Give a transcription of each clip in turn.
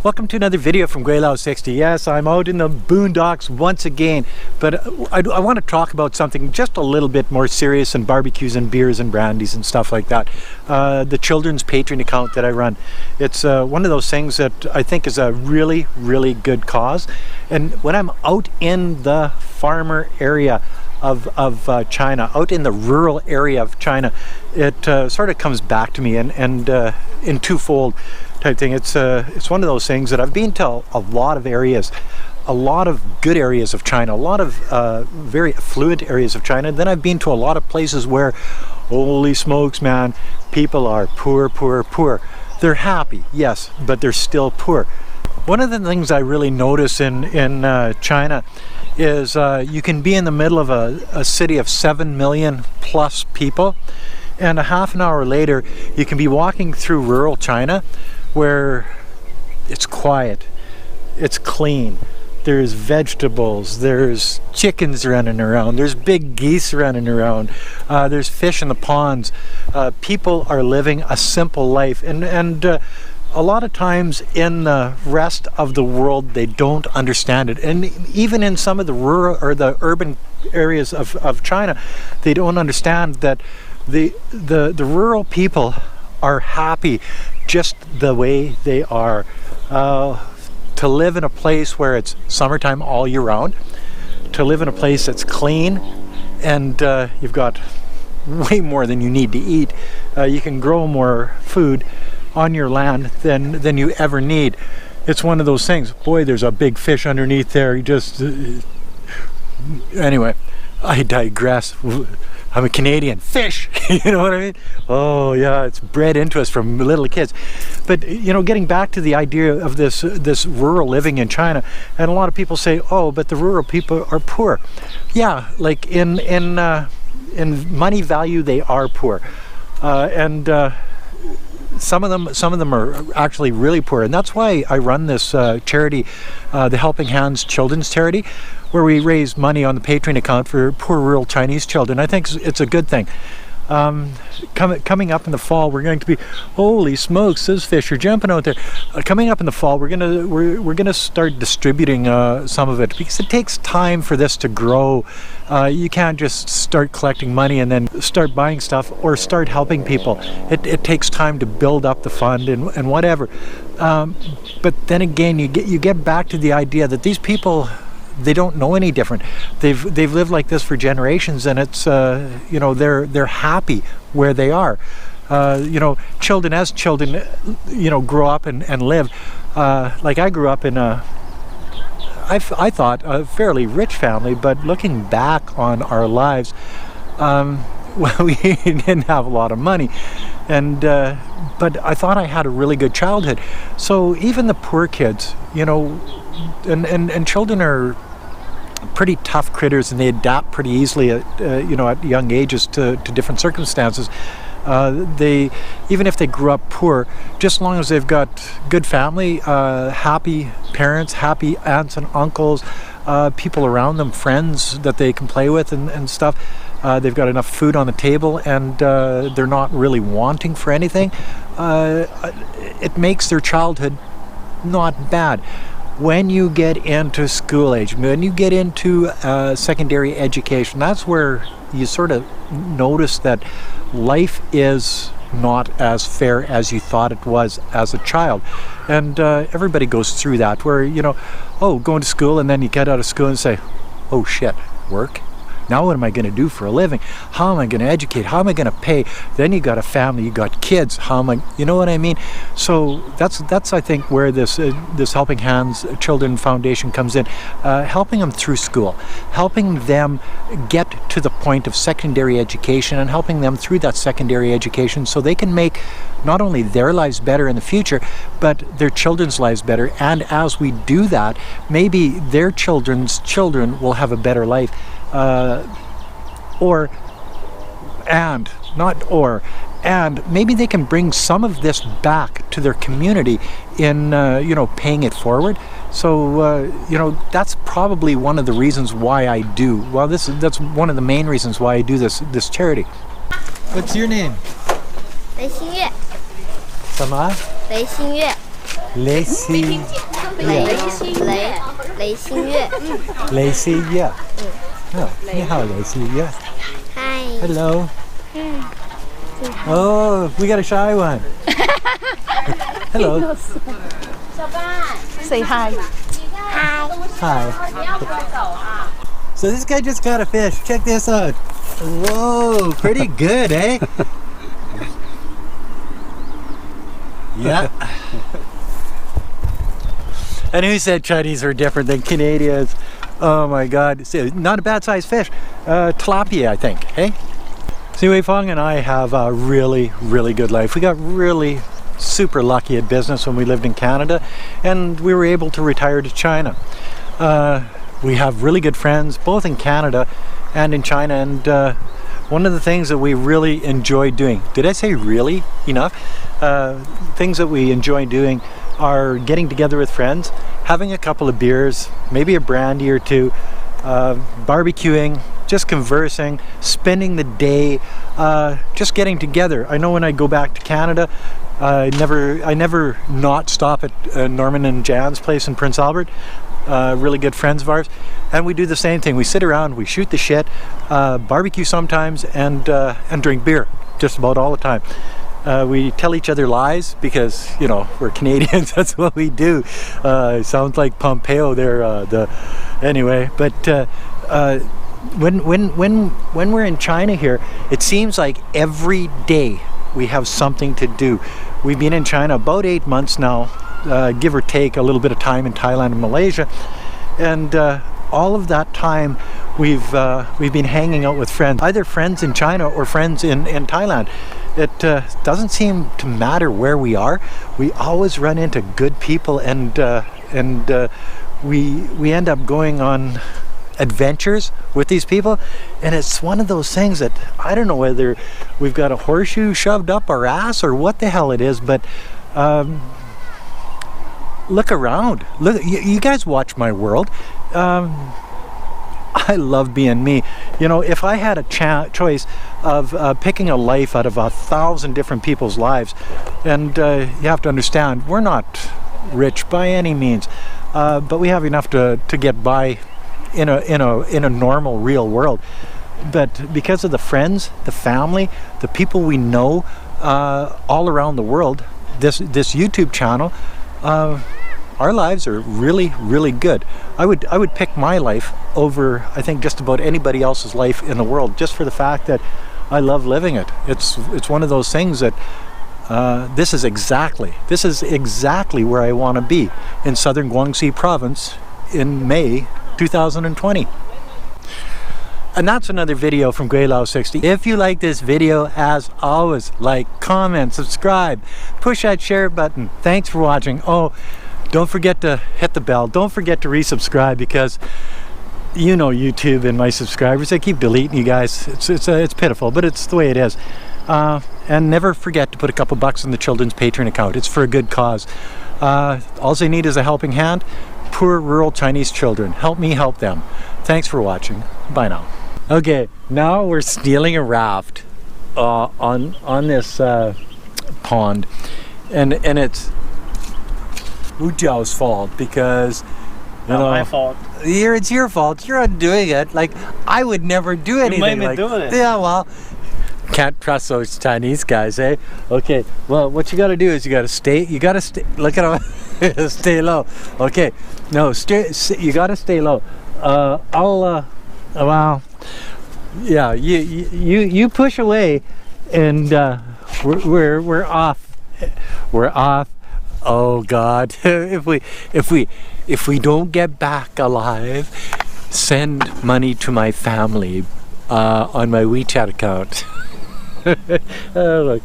Welcome to another video from Gweilo 60. Yes, I'm out in the boondocks once again, but I want to talk about something just a little bit more serious than barbecues and beers and brandies and stuff like that. The children's Patreon account that I run. It's one of those things that I think is a really, really good cause. And when I'm out in the farmer area of China, out in the rural area of China, it sort of comes back to me and in twofold type thing. It's one of those things that I've been to a lot of areas, a lot of good areas of China, a lot of very affluent areas of China. And then I've been to a lot of places where, holy smokes, man, people are poor, poor, poor. They're happy, yes, but they're still poor. One of the things I really notice in China is you can be in the middle of a city of 7 million plus people, and a half an hour later you can be walking through rural China where it's quiet, it's clean, there's vegetables, there's chickens running around, there's big geese running around, there's fish in the ponds. People are living a simple life, and a lot of times in the rest of the world they don't understand it, and even in some of the rural or the urban areas of China, they don't understand that the rural people are happy just the way they are. To live in a place where it's summertime all year round, to live in a place that's clean, and you've got way more than you need to eat. You can grow more food on your land than you ever need. It's one of those things. Boy, there's a big fish underneath there. You just anyway, I digress. I'm a Canadian. Fish, you know what I mean? Oh yeah, it's bred into us from little kids. But you know, getting back to the idea of this rural living in China, and a lot of people say, oh, but the rural people are poor. Yeah, like in money value, they are poor, and some of them are actually really poor, and that's why I run this charity, the Helping Hands Children's Charity, where we raise money on the Patreon account for poor rural Chinese children. I think it's a good thing. Coming up in the fall, we're going to be, holy smokes, those fish are jumping out there. Coming up in the fall, we're gonna start distributing some of it, because it takes time for this to grow. You can't just start collecting money and then start buying stuff or start helping people. It takes time to build up the fund and whatever. But then again, you get back to the idea that these people, they don't know any different. They've lived like this for generations, and it's you know, they're happy where they are. You know, as children, you know, grow up and live. Like I grew up in I thought a fairly rich family, but looking back on our lives, well, we didn't have a lot of money, and but I thought I had a really good childhood. So even the poor kids, you know, and children are pretty tough critters, and they adapt pretty easily at you know, at young ages to different circumstances. They, even if they grew up poor, just as long as they've got good family, happy parents, happy aunts and uncles, people around them, friends that they can play with and stuff, they've got enough food on the table, and they're not really wanting for anything, it makes their childhood not bad. When you get into school age, when you get into secondary education, that's where you sort of notice that life is not as fair as you thought it was as a child. And everybody goes through that, where, you know, oh, going to school, and then you get out of school and say, oh shit, work? Now what am I going to do for a living? How am I going to educate? How am I going to pay? Then you got a family, you got kids. How am I, you know what I mean? So that's I think where this Helping Hands Children Foundation comes in, helping them through school, helping them get to the point of secondary education, and helping them through that secondary education so they can make not only their lives better in the future, but their children's lives better. And as we do that, maybe their children's children will have a better life. And maybe they can bring some of this back to their community in you know, paying it forward. So you know, that's probably one of the reasons why I do. Well, that's one of the main reasons why I do this charity. What's your name? 雷新月。什么？雷新月。雷西月。哦，你好，雷西月。Hi. Hello. Oh, we got a shy one. Hello. Say hi. Hi. So this guy just got a fish. Check this out. Whoa, pretty good, eh? Yeah. And who said Chinese are different than Canadians? Oh my God. See, not a bad sized fish. Tilapia, I think, hey? See, Wei Fong and I have a really, really good life. We got really super lucky at business when we lived in Canada, and we were able to retire to China. We have really good friends both in Canada and in China, and one of the things that we really enjoy doing, did I say really enough? Things that we enjoy doing are getting together with friends, having a couple of beers, maybe a brandy or two, barbecuing, just conversing, spending the day, just getting together. I know when I go back to Canada, I never not stop at Norman and Jan's place in Prince Albert, really good friends of ours, and we do the same thing. We sit around, we shoot the shit, barbecue sometimes, and drink beer just about all the time. We tell each other lies because, you know, we're Canadians. That's what we do. Sounds like Pompeo there. Anyway, but when we're in China here, it seems like every day we have something to do. We've been in China about 8 months now, give or take a little bit of time in Thailand and Malaysia, and all of that time we've been hanging out with friends, either friends in China or friends in Thailand. It doesn't seem to matter where we are. We always run into good people, and we end up going on adventures with these people, and it's one of those things that I don't know whether we've got a horseshoe shoved up our ass or what the hell it is, but look around. Look, you guys watch my world. I love being me. You know, if I had a choice of picking a life out of 1,000 different people's lives, and you have to understand, we're not rich by any means, but we have enough to get by in a normal real world. But because of the friends, the family, the people we know all around the world, this YouTube channel, our lives are really, really good. I would pick my life over, I think, just about anybody else's life in the world, just for the fact that I love living it. It's one of those things that this is exactly where I want to be, in southern Guangxi province in May 2020. And that's another video from Gweilo 60. If you like this video, as always, like, comment, subscribe, push that share button. Thanks for watching. Oh, don't forget to hit the bell. Don't forget to resubscribe, because you know YouTube and my subscribers, they keep deleting you guys. It's pitiful, but it's the way it is. And never forget to put a couple bucks in the children's Patreon account. It's for a good cause. All they need is a helping hand. Poor rural Chinese children. Help me help them. Thanks for watching. Bye now. Okay, now we're stealing a raft on this pond, and it's Wu Jiao's fault, because not my fault. It's your fault. You're not doing it. Like, I would never do anything. You made me like, do it. Yeah, well, can't trust those Chinese guys, eh? Okay, well, what you got to do is you got to stay. Look at him. Stay low. Okay, no, you got to stay low. Well, yeah, you push away, and we're off. We're off. Oh God, if we don't get back alive, send money to my family on my WeChat account. Oh, look.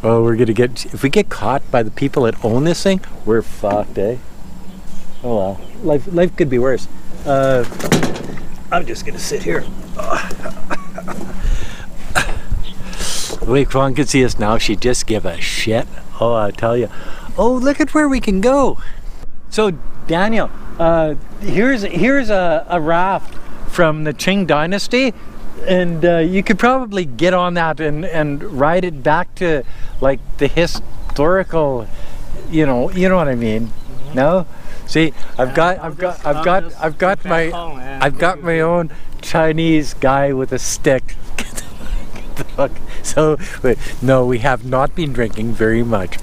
Oh, we're gonna get, if we get caught by the people that own this thing, we're fucked, eh? Oh well, life could be worse. I'm just gonna sit here. Wei Kwang can see us now. She just give a shit. Oh, I tell you. Oh, look at where we can go. So Daniel, here's a raft from the Qing Dynasty, and you could probably get on that and ride it back to like the historical, you know what I mean. No, see, I've got my own Chinese guy with a stick. The fuck? So no, we have not been drinking very much.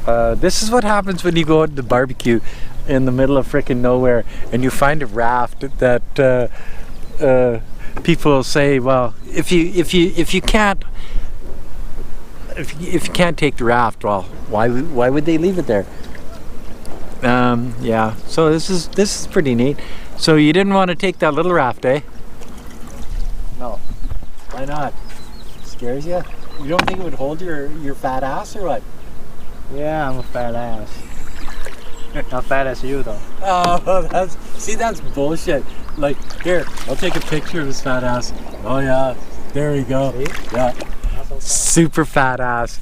This is what happens when you go out to the barbecue in the middle of freaking nowhere and you find a raft that people say, well, if you can't take the raft, well, why would they leave it there? Yeah. So this is pretty neat. So you didn't want to take that little raft, eh? No. Why not? Scares you? You don't think it would hold your fat ass or what? Yeah, I'm a fat ass. Not fat as you though. Oh, that's bullshit. Like, here, I'll take a picture of his fat ass. Oh yeah, there we go. See? Yeah, super fat ass.